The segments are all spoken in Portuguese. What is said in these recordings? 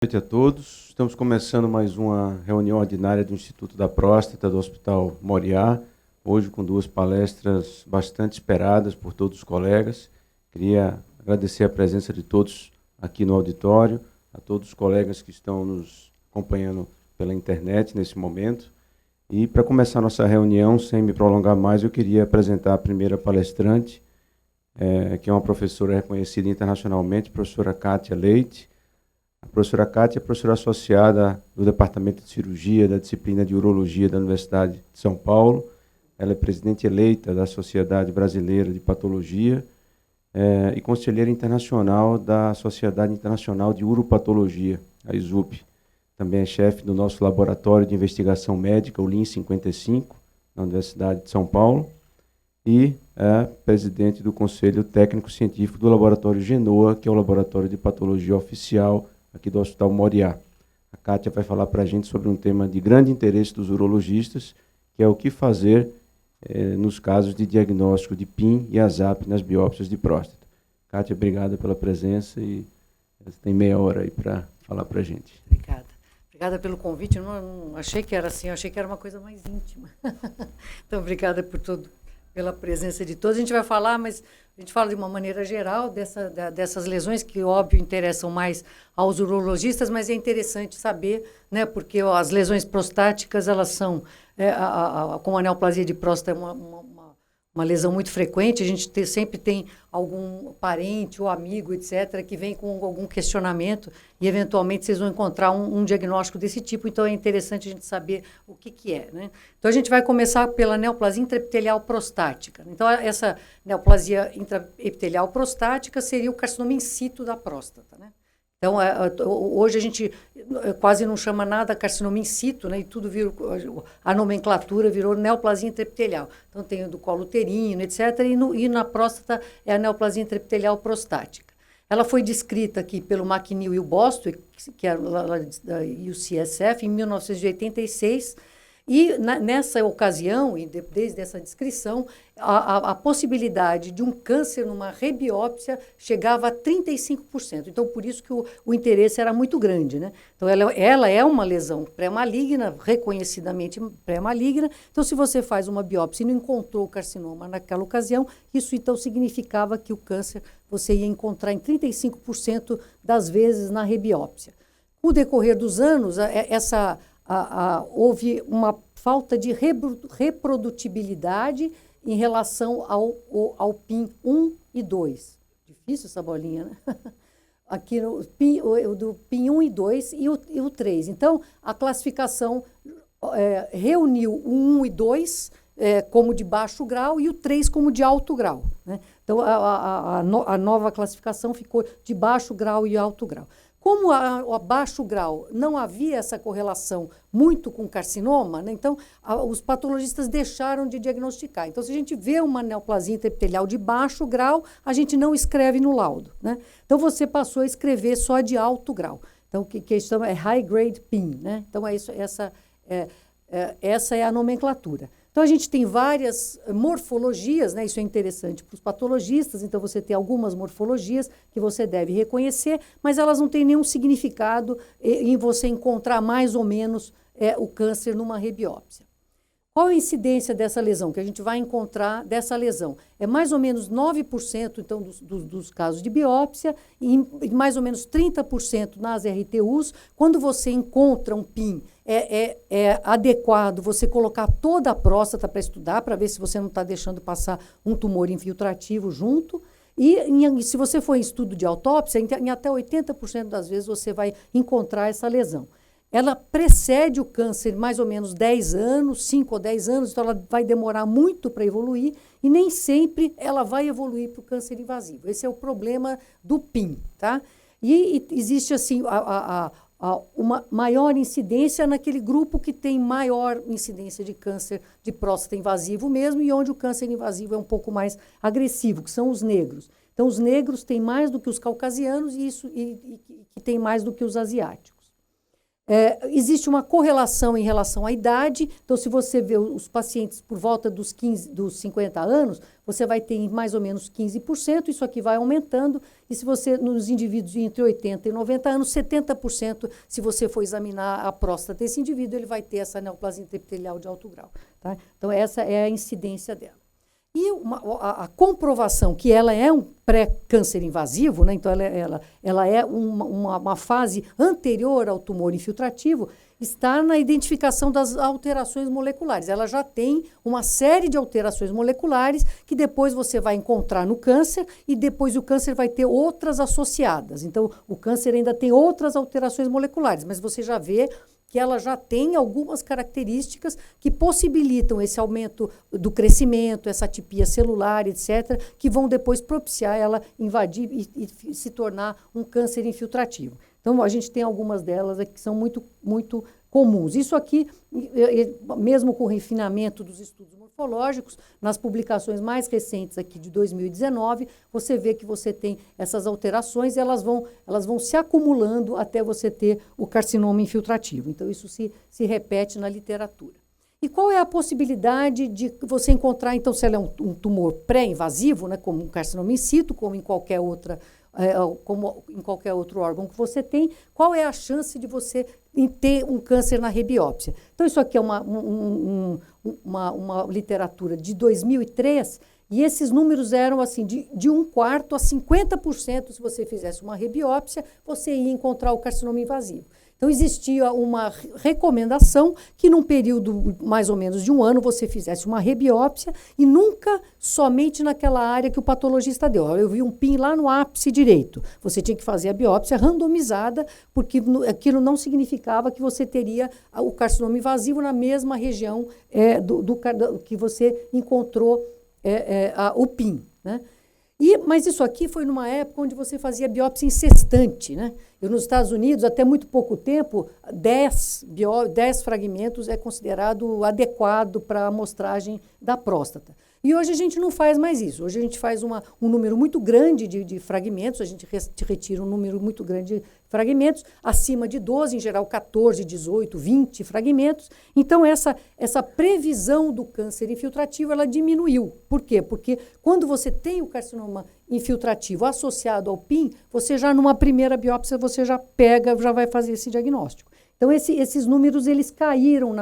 Boa noite a todos. Estamos começando mais uma reunião ordinária do Instituto da Próstata do Hospital Moriá, hoje com duas palestras bastante esperadas por todos os colegas. Queria agradecer a presença de todos aqui no auditório, a todos os colegas que estão nos acompanhando pela internet nesse momento. E para começar nossa reunião, sem me prolongar mais, eu queria apresentar a primeira palestrante, que é uma professora reconhecida internacionalmente, a professora Kátia Leite. A professora Kátia é professora associada do Departamento de Cirurgia da disciplina de Urologia da Universidade de São Paulo. Ela é presidente eleita da Sociedade Brasileira de Patologia e conselheira internacional da Sociedade Internacional de Uropatologia, a ISUP. Também é chefe do nosso Laboratório de Investigação Médica, o LIN 55, na Universidade de São Paulo. E é presidente do Conselho Técnico Científico do Laboratório Genoa, que é o laboratório de patologia oficial aqui do Hospital Moriá. A Kátia vai falar para a gente sobre um tema de grande interesse dos urologistas, que é o que fazer nos casos de diagnóstico de PIN e ASAP nas biópsias de próstata. Kátia, obrigada pela presença e você tem meia hora aí para falar para a gente. Obrigada. Obrigada pelo convite. Eu não achei que era assim, eu achei que era uma coisa mais íntima. Então, obrigada pela presença de todos. A gente vai falar, mas a gente fala de uma maneira geral dessas lesões que, óbvio, interessam mais aos urologistas, mas é interessante saber, né, porque as lesões prostáticas, elas são, como a neoplasia de próstata é uma lesão muito frequente, a gente sempre tem algum parente ou amigo, etc., que vem com algum questionamento e, eventualmente, vocês vão encontrar um diagnóstico desse tipo. Então, é interessante a gente saber o que é, né? Então, a gente vai começar pela neoplasia intraepitelial prostática. Então, essa neoplasia intraepitelial prostática seria o carcinoma in situ da próstata, né? Então, hoje a gente quase não chama nada carcinoma in situ, né? E tudo virou, a nomenclatura virou neoplasia intraepitelial. Então, tem o do colo uterino, etc. E na próstata é a neoplasia intraepitelial prostática. Ela foi descrita aqui pelo McNeil e o Bostwick, que é lá da UCSF, em 1986. E nessa ocasião, e desde essa descrição, a possibilidade de um câncer numa rebiópsia chegava a 35%. Então, por isso que o interesse era muito grande, né? Então, ela é uma lesão pré-maligna, reconhecidamente pré-maligna. Então, se você faz uma biópsia e não encontrou o carcinoma naquela ocasião, isso então significava que o câncer você ia encontrar em 35% das vezes na rebiópsia. Com o decorrer dos anos, houve uma falta de reprodutibilidade em relação ao PIN 1 e 2. Difícil essa bolinha, né? Aqui no do PIN 1 e 2 e o 3. Então, a classificação reuniu o 1 e 2 como de baixo grau e o 3 como de alto grau, né? Então, a nova classificação ficou de baixo grau e alto grau. Como a baixo grau não havia essa correlação muito com carcinoma, né, então os patologistas deixaram de diagnosticar. Então, se a gente vê uma neoplasia intraepitelial de baixo grau, a gente não escreve no laudo, né? Então, você passou a escrever só de alto grau. Então, o que chama é high grade PIN, né? Então, essa é a nomenclatura. Então, a gente tem várias morfologias, né? Isso é interessante para os patologistas, então você tem algumas morfologias que você deve reconhecer, mas elas não têm nenhum significado em você encontrar mais ou menos o câncer numa rebiópsia. Qual a incidência dessa lesão, que a gente vai encontrar dessa lesão? É mais ou menos 9%, então, dos casos de biópsia e mais ou menos 30% nas RTUs. Quando você encontra um PIN, é adequado você colocar toda a próstata para estudar, para ver se você não está deixando passar um tumor infiltrativo junto. E se você for em estudo de autópsia, em até 80% das vezes você vai encontrar essa lesão. Ela precede o câncer mais ou menos 10 anos, 5 ou 10 anos, então ela vai demorar muito para evoluir e nem sempre ela vai evoluir para o câncer invasivo. Esse é o problema do PIN, tá? E existe, assim, uma maior incidência naquele grupo que tem maior incidência de câncer de próstata invasivo mesmo e onde o câncer invasivo é um pouco mais agressivo, que são os negros. Então, os negros têm mais do que os caucasianos e que têm mais do que os asiáticos. Existe uma correlação em relação à idade. Então, se você vê os pacientes por volta dos 50 anos, você vai ter mais ou menos 15%, isso aqui vai aumentando. E se você, nos indivíduos entre 80 e 90 anos, 70%, se você for examinar a próstata desse indivíduo, ele vai ter essa neoplasia intraepitelial de alto grau. Tá? Então, essa é a incidência dela. E a comprovação que ela é um pré-câncer invasivo, né? Então ela é uma fase anterior ao tumor infiltrativo, está na identificação das alterações moleculares. Ela já tem uma série de alterações moleculares que depois você vai encontrar no câncer e depois o câncer vai ter outras associadas. Então, o câncer ainda tem outras alterações moleculares, mas você já vê que ela já tem algumas características que possibilitam esse aumento do crescimento, essa atipia celular, etc., que vão depois propiciar ela invadir e se tornar um câncer infiltrativo. Então, a gente tem algumas delas aqui que são muito, muito comuns. Isso aqui, mesmo com o refinamento dos estudos morfológicos, nas publicações mais recentes aqui de 2019, você vê que você tem essas alterações e elas vão se acumulando até você ter o carcinoma infiltrativo. Então, isso se repete na literatura. E qual é a possibilidade de você encontrar, então, se ela é um tumor pré-invasivo, né, como um carcinoma in situ, como em qualquer outro órgão que você tem, qual é a chance de você ter um câncer na rebiópsia? Então, isso aqui é uma literatura de 2003, e esses números eram assim, de 1/4 a 50%, se você fizesse uma rebiópsia, você ia encontrar o carcinoma invasivo. Então, existia uma recomendação que, num período mais ou menos de um ano, você fizesse uma rebiópsia e nunca somente naquela área que o patologista deu. Eu vi um PIN lá no ápice direito. Você tinha que fazer a biópsia randomizada, porque aquilo não significava que você teria o carcinoma invasivo na mesma região que você encontrou o PIN, né? Mas isso aqui foi numa época onde você fazia biópsia incessante, né? Nos Estados Unidos, até muito pouco tempo, 10 fragmentos é considerado adequado para a amostragem da próstata. E hoje a gente não faz mais isso. Hoje a gente faz um número muito grande de fragmentos, a gente retira um número muito grande de fragmentos, acima de 12, em geral 14, 18, 20 fragmentos. Então, essa previsão do câncer infiltrativo, ela diminuiu. Por quê? Porque quando você tem o carcinoma infiltrativo associado ao PIN, você já numa primeira biópsia, você já vai fazer esse diagnóstico. Então, esses números, eles caíram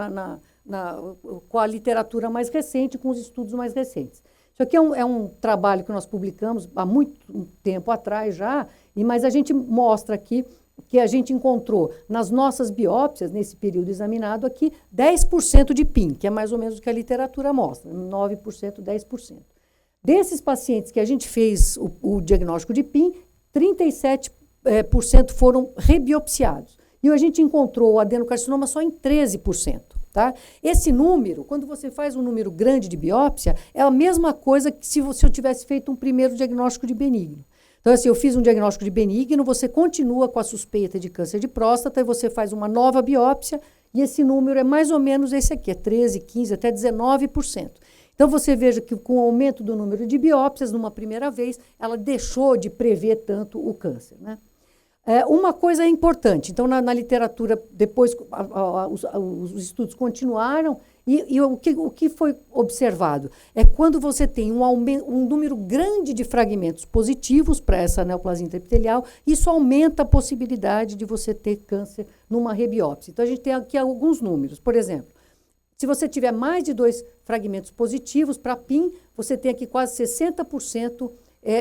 com a literatura mais recente, com os estudos mais recentes. Isso aqui é um trabalho que nós publicamos há muito tempo atrás já, mas a gente mostra aqui que a gente encontrou nas nossas biópsias, nesse período examinado aqui, 10% de PIN, que é mais ou menos o que a literatura mostra, 9%, 10%. Desses pacientes que a gente fez o diagnóstico de PIN, 37% foram rebiopsiados. E a gente encontrou o adenocarcinoma só em 13%. Tá? Esse número, quando você faz um número grande de biópsia, é a mesma coisa que se eu tivesse feito um primeiro diagnóstico de benigno. Então, assim, eu fiz um diagnóstico de benigno, você continua com a suspeita de câncer de próstata e você faz uma nova biópsia e esse número é mais ou menos esse aqui, é 13, 15, até 19%. Então, você veja que com o aumento do número de biópsias, numa primeira vez, ela deixou de prever tanto o câncer, né? Uma coisa é importante, então na literatura, depois os estudos continuaram, e o que foi observado é quando você tem um número grande de fragmentos positivos para essa neoplasia intraepitelial, isso aumenta a possibilidade de você ter câncer numa rebiópsia. Então, a gente tem aqui alguns números, por exemplo, se você tiver mais de 2 fragmentos positivos para PIN, você tem aqui quase 60%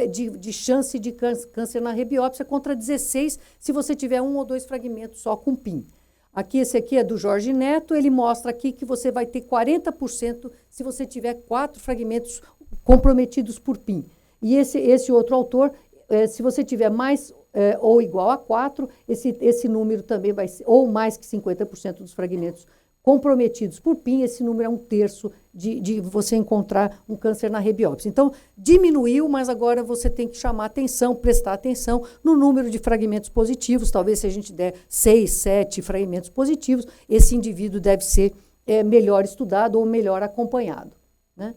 de chance de câncer na rebiópsia contra 16 se você tiver 1 ou 2 fragmentos só com PIN. Esse aqui é do Jorge Neto, ele mostra aqui que você vai ter 40% se você tiver 4 fragmentos comprometidos por PIN. E esse outro autor, se você tiver mais ou igual a 4, esse número também vai ser, ou mais que 50% dos fragmentos comprometidos por PIN, esse número é 1/3 de você encontrar um câncer na rebiópsia. Então, diminuiu, mas agora você tem que chamar atenção, prestar atenção no número de fragmentos positivos. Talvez se a gente der 6, 7 fragmentos positivos, esse indivíduo deve ser melhor estudado ou melhor acompanhado, né?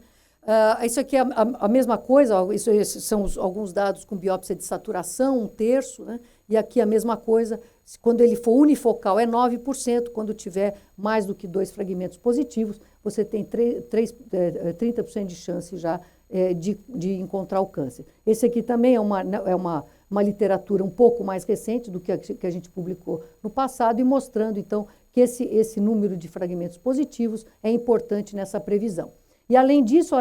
Isso aqui é a mesma coisa, esses são alguns dados com biópsia de saturação, 1/3, né? e aqui a mesma coisa, quando ele for unifocal é 9%, quando tiver mais do que 2 fragmentos positivos, você tem 30% de chance já de encontrar o câncer. Esse aqui também é uma literatura um pouco mais recente do que a gente publicou no passado e mostrando, então, que esse número de fragmentos positivos é importante nessa previsão. E, além disso,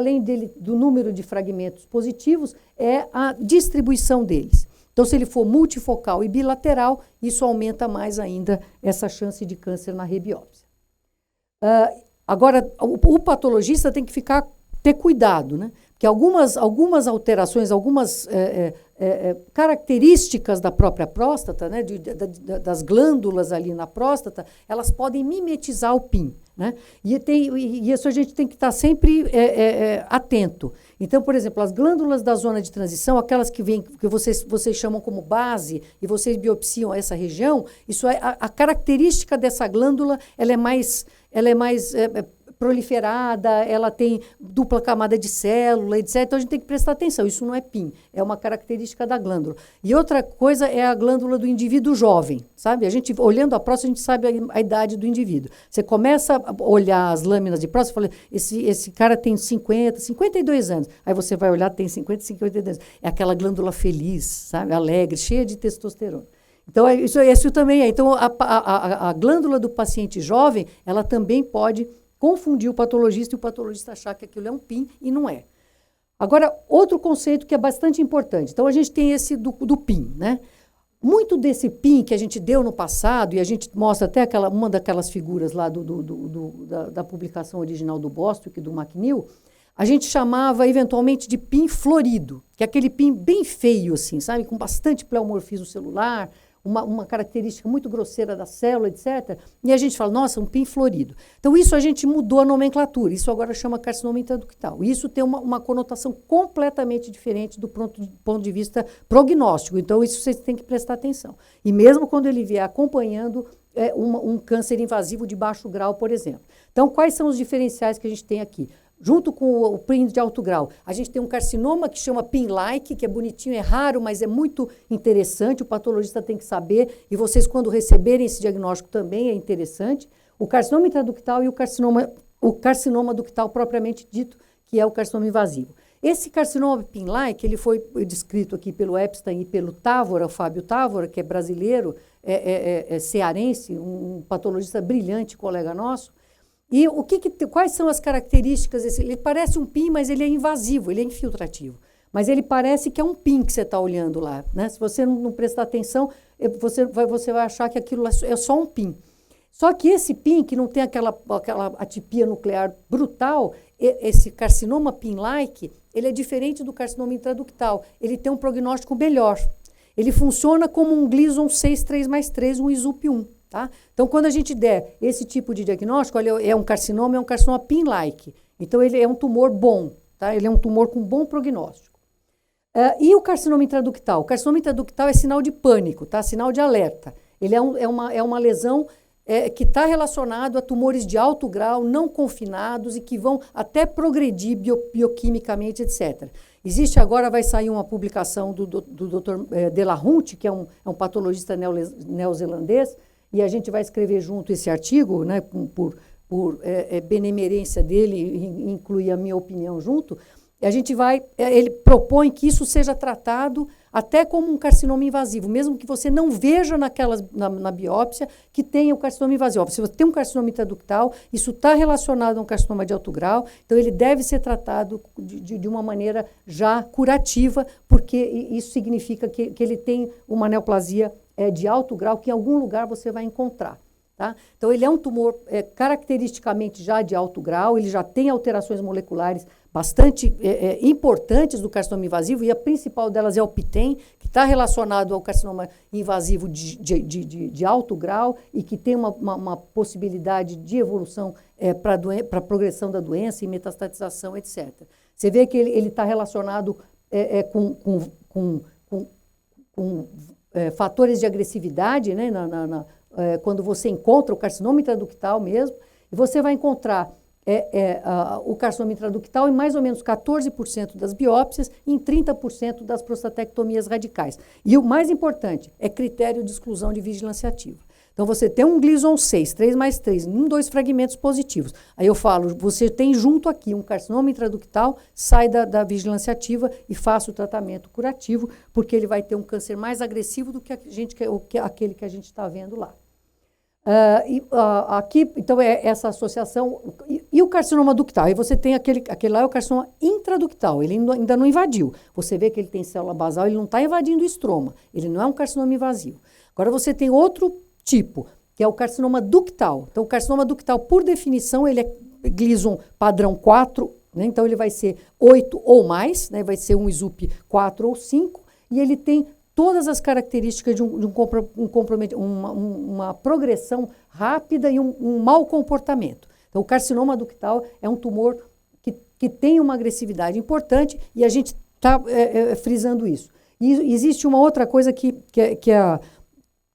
do número de fragmentos positivos, é a distribuição deles. Então, se ele for multifocal e bilateral, isso aumenta mais ainda essa chance de câncer na rebiópsia. Agora, o patologista tem que ter cuidado, né? Porque algumas alterações, algumas características da própria próstata, né, das glândulas ali na próstata, elas podem mimetizar o PIN. Né? E isso a gente tem que estar sempre atento. Então, por exemplo, as glândulas da zona de transição, aquelas que vocês chamam como base e vocês biopsiam essa região, isso a característica dessa glândula, ela é mais proliferada, ela tem dupla camada de célula, etc. Então, a gente tem que prestar atenção. Isso não é PIN, é uma característica da glândula. E outra coisa é a glândula do indivíduo jovem, sabe? A gente, olhando a próstata, a gente sabe a idade do indivíduo. Você começa a olhar as lâminas de próstata e fala, esse cara tem 52 anos. Aí você vai olhar, tem 52 anos. É aquela glândula feliz, sabe? Alegre, cheia de testosterona. Então, isso também é. Então, a glândula do paciente jovem, ela também pode confundir o patologista e o patologista achar que aquilo é um PIN e não é. Agora, outro conceito que é bastante importante. Então, a gente tem esse do PIN, né? Muito desse PIN que a gente deu no passado, e a gente mostra até uma daquelas figuras lá da publicação original do Bostwick, do McNeil, a gente chamava eventualmente de PIN florido, que é aquele PIN bem feio, assim, sabe? Com bastante pleomorfismo celular, uma característica muito grosseira da célula, etc. E a gente fala, nossa, um PIN florido. Então, isso a gente mudou a nomenclatura. Isso agora chama carcinoma intraductal. Isso tem uma conotação completamente diferente do ponto de vista prognóstico. Então, isso vocês têm que prestar atenção. E mesmo quando ele vier acompanhando um câncer invasivo de baixo grau, por exemplo. Então, quais são os diferenciais que a gente tem aqui? Junto com o PIN de alto grau, a gente tem um carcinoma que chama PIN-like, que é bonitinho, é raro, mas é muito interessante, o patologista tem que saber, e vocês, quando receberem esse diagnóstico, também é interessante. O carcinoma intraductal e o carcinoma ductal propriamente dito, que é o carcinoma invasivo. Esse carcinoma PIN-like, ele foi descrito aqui pelo Epstein e pelo Távora, o Fábio Távora, que é brasileiro, cearense, um patologista brilhante, colega nosso. E quais são as características desse? Ele parece um PIN, mas ele é invasivo, ele é infiltrativo. Mas ele parece que é um PIN que você está olhando lá. Né? Se você não prestar atenção, você vai achar que aquilo é só um PIN. Só que esse PIN, que não tem aquela atipia nuclear brutal, esse carcinoma PIN-like, ele é diferente do carcinoma intraductal. Ele tem um prognóstico melhor. Ele funciona como um Gleason 6-3+3, um ISUP1. Tá? Então, quando a gente der esse tipo de diagnóstico, olha, é um carcinoma PIN-like. Então, ele é um tumor bom, tá? Ele é um tumor com bom prognóstico. E o carcinoma intraductal? O carcinoma intraductal é sinal de pânico, tá? Sinal de alerta. Ele é uma lesão que está relacionado a tumores de alto grau, não confinados e que vão até progredir bioquimicamente, etc. Existe agora, vai sair uma publicação do Dr. Delahunty, que é um patologista neozelandês, e a gente vai escrever junto esse artigo, né, por benemerência dele, incluir a minha opinião junto. E a gente ele propõe que isso seja tratado até como um carcinoma invasivo, mesmo que você não veja na biópsia que tenha o carcinoma invasivo. Se você tem um carcinoma intraductal, isso está relacionado a um carcinoma de alto grau, então ele deve ser tratado de uma maneira já curativa, porque isso significa que ele tem uma neoplasia de alto grau, que em algum lugar você vai encontrar. Tá? Então, ele é um tumor caracteristicamente já de alto grau, ele já tem alterações moleculares bastante importantes do carcinoma invasivo, e a principal delas é o PTEN, que está relacionado ao carcinoma invasivo de alto grau e que tem uma possibilidade de evolução para a progressão da doença e metastatização, etc. Você vê que ele está relacionado com fatores de agressividade, né, quando você encontra o carcinoma intraductal mesmo, e você vai encontrar o carcinoma intraductal em mais ou menos 14% das biópsias e em 30% das prostatectomias radicais. E o mais importante é critério de exclusão de vigilância ativa. Então, você tem um Gleason 6, 3 mais 3, 2 fragmentos positivos. Aí eu falo, você tem junto aqui um carcinoma intraductal, sai da vigilância ativa e faça o tratamento curativo, porque ele vai ter um câncer mais agressivo do que aquele que a gente está vendo lá. Aqui, então, é essa associação. E o carcinoma ductal? Aí você tem aquele lá é o carcinoma intraductal, ele ainda não invadiu. Você vê que ele tem célula basal, ele não está invadindo o estroma, ele não é um carcinoma invasivo. Agora você tem outro tipo, que é o carcinoma ductal. Então, o carcinoma ductal, por definição, ele é Gleason padrão 4, né? Então ele vai ser 8 ou mais, né? Vai ser um ISUP 4 ou 5, e ele tem todas as características de uma progressão rápida e um mau comportamento. Então, o carcinoma ductal é um tumor que tem uma agressividade importante e a gente está frisando isso. E existe uma outra coisa que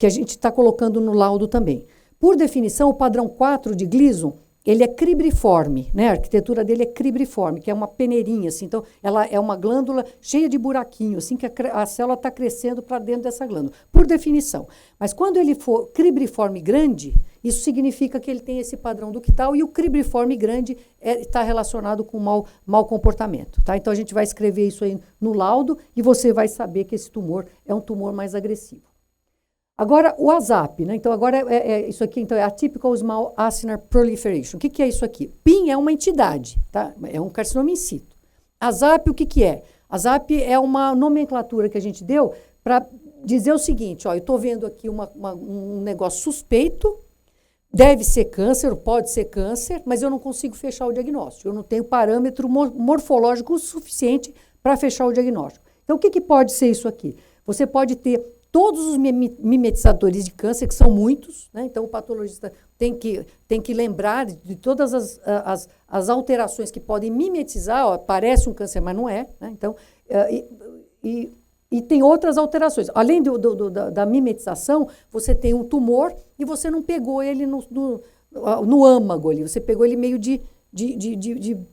a gente está colocando no laudo também. Por definição, o padrão 4 de Gleason, ele é cribriforme, né? A arquitetura dele é cribriforme, que é uma peneirinha, assim. Então, ela é uma glândula cheia de buraquinho, assim, que a célula está crescendo para dentro dessa glândula, por definição. Mas quando ele for cribriforme grande, isso significa que ele tem esse padrão ductal e o cribriforme grande está relacionado com mau comportamento, tá? Então, a gente vai escrever isso aí no laudo e você vai saber que esse tumor é um tumor mais agressivo. Agora, o ASAP, né? Então, agora isso aqui então, é Atypical Small Acinar Proliferation. O que é isso aqui? PIN é uma entidade, tá? É um carcinoma in situ. ASAP, o que é? ASAP é uma nomenclatura que a gente deu para dizer o seguinte, ó, eu estou vendo aqui um negócio suspeito, deve ser câncer, pode ser câncer, mas eu não consigo fechar o diagnóstico. Eu não tenho parâmetro morfológico suficiente para fechar o diagnóstico. Então, o que pode ser isso aqui? Você pode ter todos os mimetizadores de câncer, que são muitos, né? Então o patologista tem que lembrar de todas as alterações que podem mimetizar, ó, parece um câncer, mas não é, né? Então, e tem outras alterações. Além da mimetização, você tem um tumor e você não pegou ele no âmago ali, você pegou ele meio de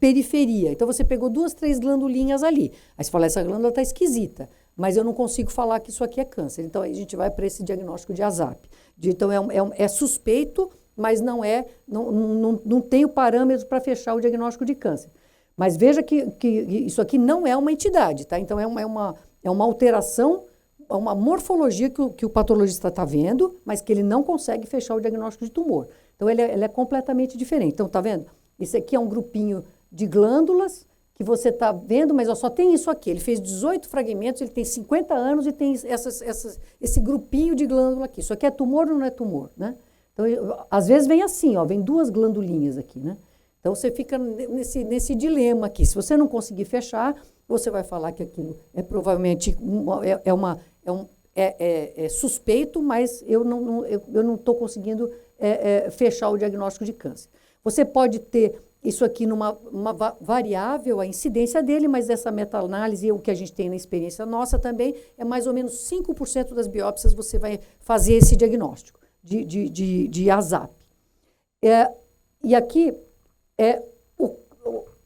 periferia. Então, você pegou 2, 3 glandulinhas ali. Aí você fala, essa glândula está esquisita, mas eu não consigo falar que isso aqui é câncer. Então, aí a gente vai para esse diagnóstico de ASAP. Então, é suspeito, mas não tem o parâmetro para fechar o diagnóstico de câncer. Mas veja que isso aqui não é uma entidade, tá? Então, é uma alteração, uma morfologia que o patologista está vendo, mas que ele não consegue fechar o diagnóstico de tumor. Então, ele é completamente diferente. Então, tá vendo? Esse aqui é um grupinho de glândulas que você está vendo, mas só tem isso aqui. Ele fez 18 fragmentos, ele tem 50 anos e tem esse grupinho de glândula aqui. Isso aqui é tumor ou não é tumor, né? Então, às vezes vem assim, ó, vem 2 glandulinhas aqui, né? Então, você fica nesse dilema aqui. Se você não conseguir fechar, você vai falar que aquilo é provavelmente suspeito, mas eu não estou conseguindo fechar o diagnóstico de câncer. Você pode ter isso aqui numa variável, a incidência dele, mas essa meta-análise, o que a gente tem na experiência nossa também, é mais ou menos 5% das biópsias você vai fazer esse diagnóstico de ASAP. E aqui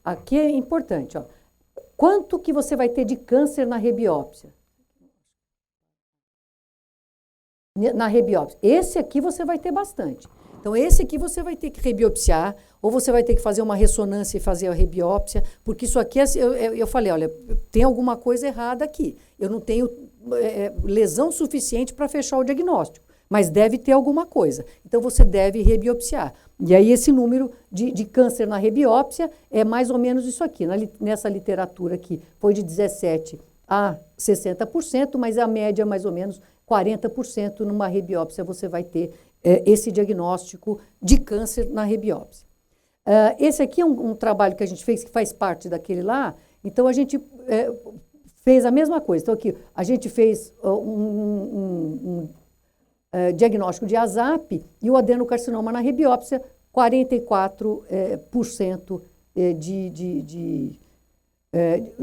aqui é importante, ó. Quanto que você vai ter de câncer na rebiópsia? Na rebiópsia. Esse aqui você vai ter bastante. Então, esse aqui você vai ter que rebiopsiar, ou você vai ter que fazer uma ressonância e fazer a rebiópsia, porque isso aqui, eu falei, olha, tem alguma coisa errada aqui. Eu não tenho lesão suficiente para fechar o diagnóstico, mas deve ter alguma coisa. Então, você deve rebiopsiar. E aí, esse número de câncer na rebiópsia é mais ou menos isso aqui. Nessa literatura aqui, foi de 17% a 60%, mas a média mais ou menos 40% numa rebiópsia você vai ter esse diagnóstico de câncer na rebiópsia. Esse aqui é um trabalho que a gente fez, que faz parte daquele lá. Então, a gente fez a mesma coisa. Então, aqui, a gente fez diagnóstico de ASAP e o adenocarcinoma na rebiópsia, 44%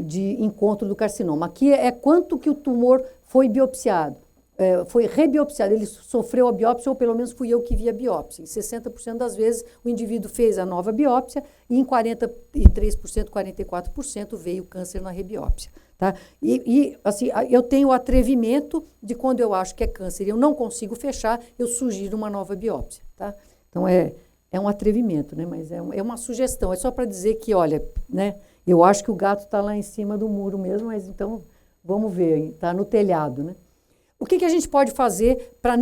de encontro do carcinoma. Aqui é quanto que o tumor foi biopsiado. foi rebiopsiado, ele sofreu a biópsia, ou pelo menos fui eu que vi a biópsia. Em 60% das vezes, o indivíduo fez a nova biópsia e em 43%, 44% veio câncer na rebiópsia. Tá? Assim, eu tenho o atrevimento de quando eu acho que é câncer e eu não consigo fechar, eu sugiro uma nova biópsia. Tá? Então, é um atrevimento, né? Mas é uma sugestão. É só para dizer que, olha, né? Eu acho que o gato está lá em cima do muro mesmo, mas então, vamos ver, está no telhado, né? O que a gente pode fazer para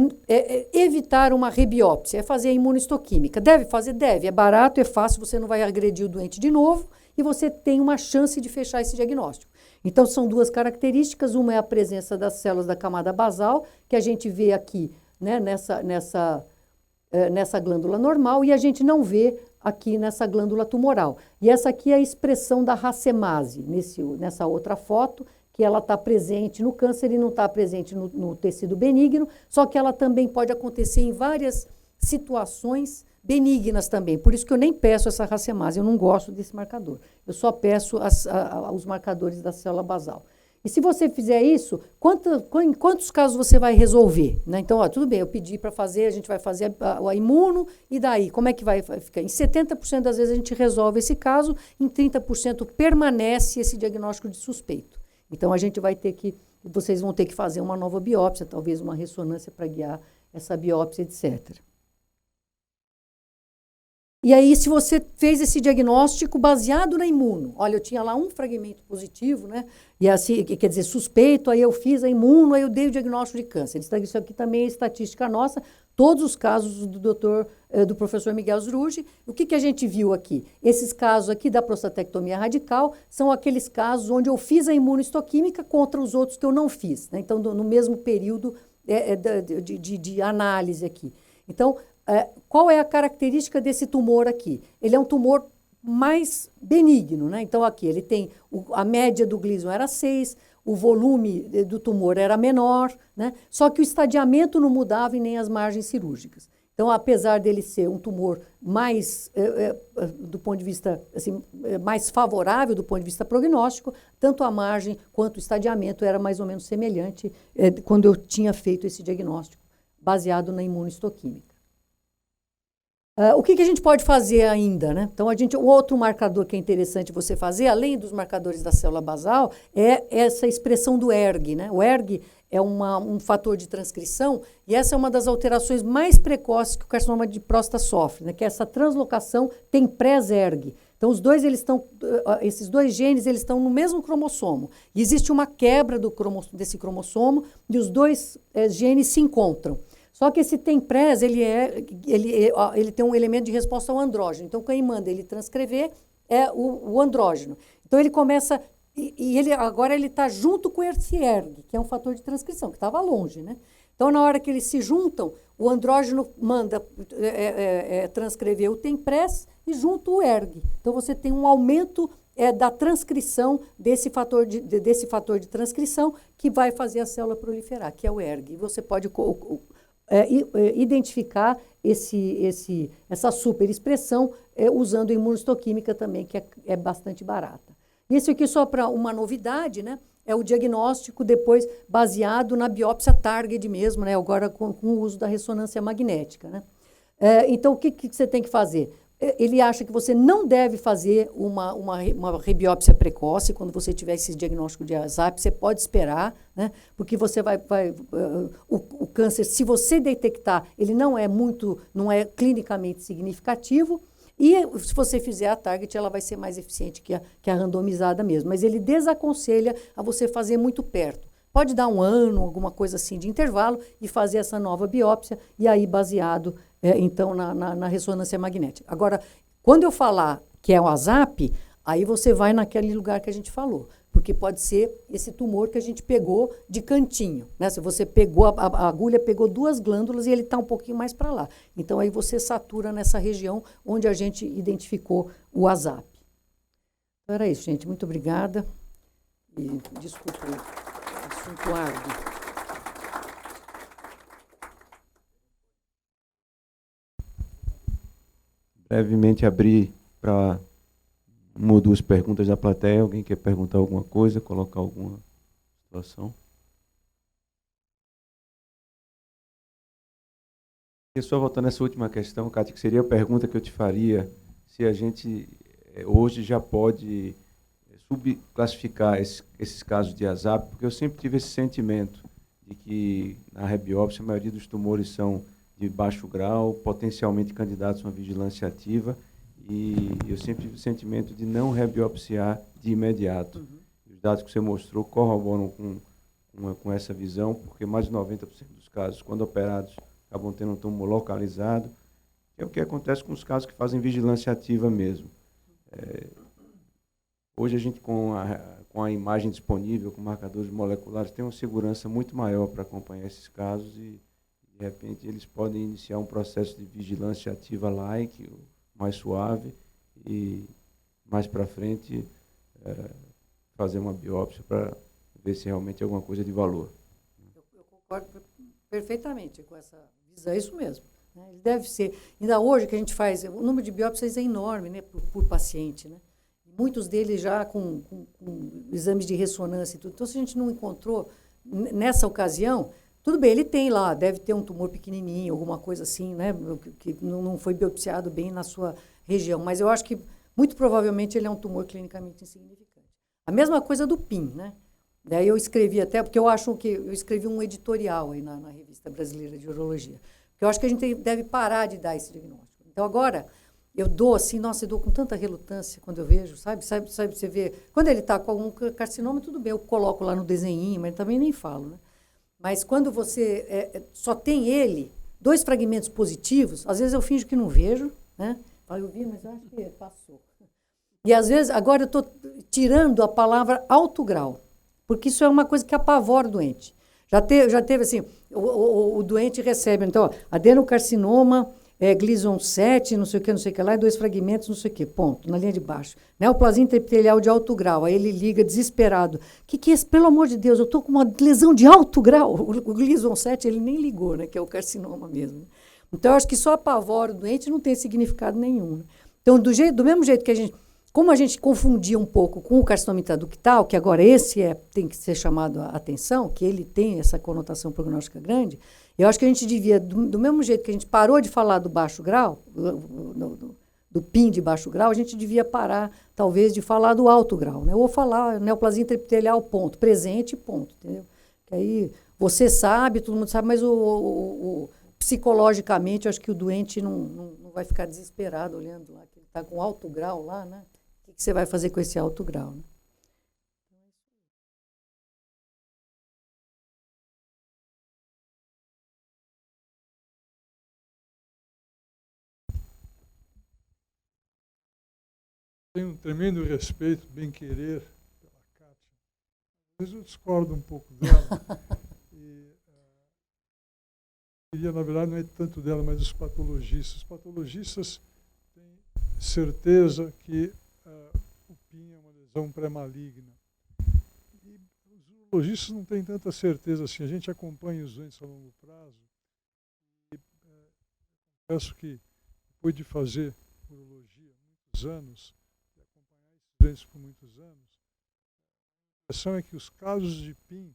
evitar uma rebiópsia? É fazer a imunohistoquímica. Deve fazer? Deve. É barato, é fácil, você não vai agredir o doente de novo e você tem uma chance de fechar esse diagnóstico. Então, são duas características. Uma é a presença das células da camada basal, que a gente vê aqui, né, nessa glândula normal, e a gente não vê aqui nessa glândula tumoral. E essa aqui é a expressão da racemase, nessa outra foto, que ela está presente no câncer e não está presente no tecido benigno, só que ela também pode acontecer em várias situações benignas também. Por isso que eu nem peço essa racemase, eu não gosto desse marcador. Eu só peço os marcadores da célula basal. E se você fizer isso, em quantos casos você vai resolver? Né? Então, tudo bem, eu pedi para fazer, a gente vai fazer a imuno, e daí? Como é que vai ficar? Em 70% das vezes a gente resolve esse caso, em 30% permanece esse diagnóstico de suspeito. Então, vocês vão ter que fazer uma nova biópsia, talvez uma ressonância para guiar essa biópsia, etc. E aí, se você fez esse diagnóstico baseado na imuno, olha, eu tinha lá um fragmento positivo, né? E assim, quer dizer, suspeito, aí eu fiz a imuno, aí eu dei o diagnóstico de câncer. Isso aqui também é estatística nossa, todos os casos do professor Miguel Zruji. O que a gente viu aqui? Esses casos aqui da prostatectomia radical são aqueles casos onde eu fiz a imunohistoquímica contra os outros que eu não fiz, né? Então, no mesmo período de análise aqui. Então, qual é a característica desse tumor aqui? Ele é um tumor mais benigno, né? Então, aqui ele tem a média do Gleason era 6, o volume do tumor era menor, né? Só que o estadiamento não mudava e nem as margens cirúrgicas. Então, apesar dele ser um tumor mais, do ponto de vista, assim, mais favorável do ponto de vista prognóstico, tanto a margem quanto o estadiamento era mais ou menos semelhante quando eu tinha feito esse diagnóstico, baseado na imunohistoquímica. O que a gente pode fazer ainda, né? Então, o outro marcador que é interessante você fazer, além dos marcadores da célula basal, é essa expressão do ERG, né? O ERG é um fator de transcrição e essa é uma das alterações mais precoces que o carcinoma de próstata sofre, né? Que é essa translocação TEMPRESS-ERG. Então, esses dois genes, eles estão no mesmo cromossomo. E existe uma quebra desse cromossomo e os dois genes se encontram. Só que esse TEMPRESS, ele tem um elemento de resposta ao andrógeno. Então, quem manda ele transcrever é o andrógeno. Então, ele começa... agora ele está junto com esse ERG, que é um fator de transcrição, que estava longe, né? Então, na hora que eles se juntam, o andrógeno manda transcrever o TEMPRESS e junto o ERG. Então, você tem um aumento da transcrição desse fator de transcrição que vai fazer a célula proliferar, que é o ERG. E você pode identificar essa superexpressão usando imunohistoquímica também, que é bastante barata. Isso aqui só para uma novidade, né? É o diagnóstico depois baseado na biópsia target mesmo, né? Agora com o uso da ressonância magnética, né? Então, o que você tem que fazer? Ele acha que você não deve fazer uma rebiópsia precoce quando você tiver esse diagnóstico de ASAP, você pode esperar, né? Porque você o câncer, se você detectar, ele não é clinicamente significativo, e se você fizer a target, ela vai ser mais eficiente que a randomizada mesmo. Mas ele desaconselha a você fazer muito perto. Pode dar 1 ano, alguma coisa assim de intervalo, e fazer essa nova biópsia, e aí baseado, então, na ressonância magnética. Agora, quando eu falar que é o ASAP, aí você vai naquele lugar que a gente falou, porque pode ser esse tumor que a gente pegou de cantinho, né? Se você pegou, a agulha pegou 2 glândulas e ele está um pouquinho mais para lá. Então, aí você satura nessa região onde a gente identificou o ASAP. Então, era isso, gente. Muito obrigada. E desculpa o assunto árduo. Brevemente abrir para 1 ou 2 perguntas da plateia. Alguém quer perguntar alguma coisa, colocar alguma situação? E só voltando nessa última questão, Cátia, que seria a pergunta que eu te faria, se a gente hoje já pode subclassificar esses casos de ASAP, porque eu sempre tive esse sentimento de que na rebiópsia a maioria dos tumores são de baixo grau, potencialmente candidatos a uma vigilância ativa, e eu sempre tive o sentimento de não rebiopsiar de imediato. Os dados que você mostrou corroboram com essa visão, porque mais de 90% dos casos, quando operados, acabam tendo um tumor localizado, que é o que acontece com os casos que fazem vigilância ativa mesmo. Hoje a gente, com a imagem disponível, com marcadores moleculares, tem uma segurança muito maior para acompanhar esses casos e, de repente, eles podem iniciar um processo de vigilância ativa light, mais suave, e mais para frente fazer uma biópsia para ver se realmente é alguma coisa de valor. Eu concordo perfeitamente com essa visão, é isso mesmo. Né? Ele deve ser, ainda hoje que a gente faz, o número de biópsias é enorme, né, por paciente, né? Muitos deles já com exames de ressonância e tudo. Então, se a gente não encontrou nessa ocasião, tudo bem, ele tem lá, deve ter um tumor pequenininho, alguma coisa assim, né, que não foi biopsiado bem na sua região. Mas eu acho que, muito provavelmente, ele é um tumor clinicamente insignificante. A mesma coisa do PIN, né? Daí eu escrevi até, porque eu acho que eu escrevi um editorial aí na Revista Brasileira de Urologia, porque eu acho que a gente deve parar de dar esse diagnóstico. Então, agora, eu dou assim, nossa, eu dou com tanta relutância quando eu vejo, sabe, você vê, quando ele está com algum carcinoma, tudo bem, eu coloco lá no desenhinho, mas também nem falo, né? Mas quando você só tem ele, 2 fragmentos positivos, às vezes eu finjo que não vejo, né? Falo, eu vi, mas eu acho que passou. E às vezes, agora eu estou tirando a palavra alto grau, porque isso é uma coisa que apavora o doente. Já teve assim, o doente recebe, então, adenocarcinoma, Gleason 7, não sei o que lá, e 2 fragmentos, não sei o que, ponto, na linha de baixo. Neoplasia intraepitelial de alto grau, aí ele liga desesperado. Que é esse? Pelo amor de Deus, eu estou com uma lesão de alto grau. O Gleason 7 ele nem ligou, né, que é o carcinoma mesmo. Então, eu acho que só apavora o doente não tem significado nenhum. Né? Então, do mesmo jeito que a gente, como a gente confundia um pouco com o carcinoma intraductal, que agora esse tem que ser chamado a atenção, que ele tem essa conotação prognóstica grande, eu acho que a gente devia, do mesmo jeito que a gente parou de falar do baixo grau, do PIN de baixo grau, a gente devia parar, talvez, de falar do alto grau. Né? Ou falar neoplasia intraepitelial, ponto, presente, ponto. Entendeu? Que aí você sabe, todo mundo sabe, mas psicologicamente, eu acho que o doente não vai ficar desesperado olhando lá, que ele está com alto grau lá, né? O que você vai fazer com esse alto grau? Né? Tenho um tremendo respeito, bem-querer pela Kátia. Às vezes eu discordo um pouco dela. Queria, na verdade, não é tanto dela, mas dos patologistas. Os patologistas têm certeza que o PIN é uma lesão pré-maligna. E os urologistas não têm tanta certeza assim. A gente acompanha os doentes a longo prazo. E peço que, depois de fazer urologia muitos anos, e acompanhar esses doentes por muitos anos, a impressão é que os casos de PIN,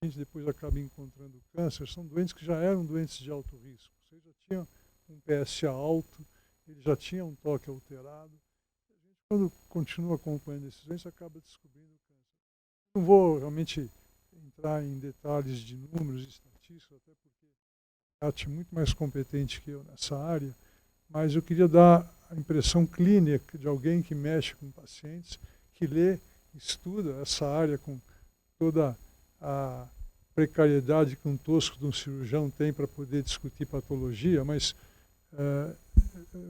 a gente depois acaba encontrando câncer, são doentes que já eram doentes de alto risco. Ou seja, já tinham um PSA alto, ele já tinha um toque alterado. A gente, quando continua acompanhando esses doentes, acaba descobrindo o câncer. Não vou realmente entrar em detalhes de números e estatísticas, até porque a Kátia é muito mais competente que eu nessa área, mas eu queria dar a impressão clínica de alguém que mexe com pacientes, que lê, estuda essa área com toda a precariedade que um tosco de um cirurgião tem para poder discutir patologia, mas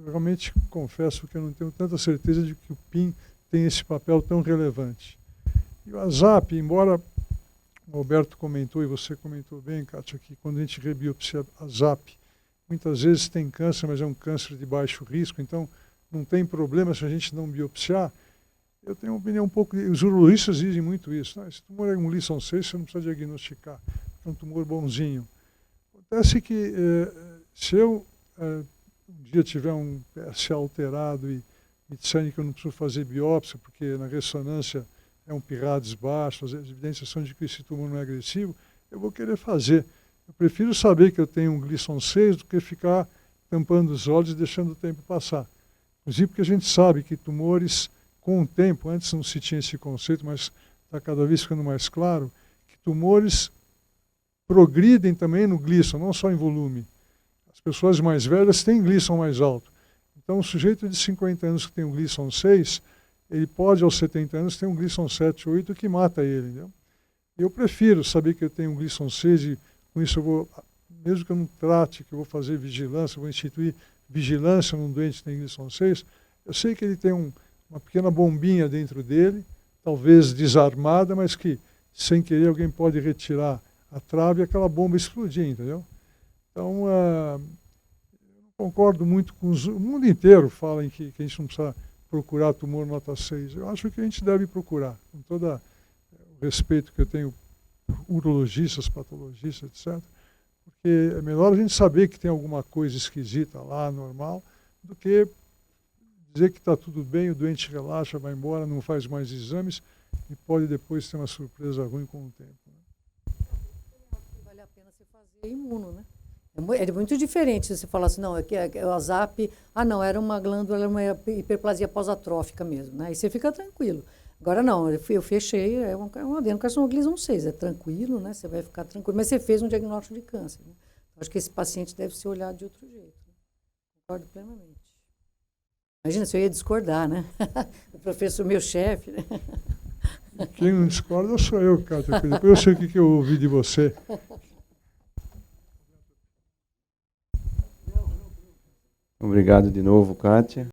realmente confesso que eu não tenho tanta certeza de que o PIN tem esse papel tão relevante. E o ASAP, embora o Alberto comentou e você comentou bem, Kátia, que quando a gente rebiopsia ASAP, muitas vezes tem câncer, mas é um câncer de baixo risco, então não tem problema se a gente não biopsiar. Eu tenho uma opinião um pouco, os urologistas dizem muito isso. Esse tumor é um Gleason 6, você não precisa diagnosticar, é um tumor bonzinho. Acontece que se eu um dia tiver um PSA alterado e me disserem que eu não preciso fazer biópsia, porque na ressonância é um Pirades baixo, as evidências são de que esse tumor não é agressivo, eu vou querer fazer. Eu prefiro saber que eu tenho um Gleason 6 do que ficar tampando os olhos e deixando o tempo passar. Inclusive porque a gente sabe que tumores, com o tempo, antes não se tinha esse conceito, mas está cada vez ficando mais claro, que tumores progridem também no Gleason, não só em volume. As pessoas mais velhas têm Gleason mais alto. Então, o sujeito de 50 anos que tem um Gleason 6, ele pode, aos 70 anos, ter um Gleason 7, 8 que mata ele. Entendeu? Eu prefiro saber que eu tenho um Gleason 6 e com isso eu vou, mesmo que eu não trate, que eu vou fazer vigilância, vou instituir vigilância num doente que tem Gleason 6, eu sei que ele tem uma pequena bombinha dentro dele, talvez desarmada, mas que, sem querer, alguém pode retirar a trave e aquela bomba explodir, entendeu? Então, eu não concordo muito com o mundo inteiro fala em que a gente não precisa procurar tumor nota 6. Eu acho que a gente deve procurar, com todo o respeito que eu tenho por urologistas, patologistas, etc., porque é melhor a gente saber que tem alguma coisa esquisita lá, normal, do que dizer que está tudo bem, o doente relaxa, vai embora, não faz mais exames e pode depois ter uma surpresa ruim com o tempo. Vale a pena você fazer imuno, né? É muito diferente se você falar assim, não, é o ASAP, não, era uma glândula, era uma hiperplasia pós-atrófica mesmo, né? Aí você fica tranquilo. Agora não, eu fechei, é um adenocarcinoma Gleason 6, é tranquilo, né? Você vai ficar tranquilo, mas você fez um diagnóstico de câncer, né? Acho que esse paciente deve ser olhado de outro jeito. Né? Concordo plenamente. Imagina se eu ia discordar, né? O professor, meu chefe, né? Quem não discorda sou eu, Kátia, depois eu sei o que eu ouvi de você. Obrigado de novo, Kátia.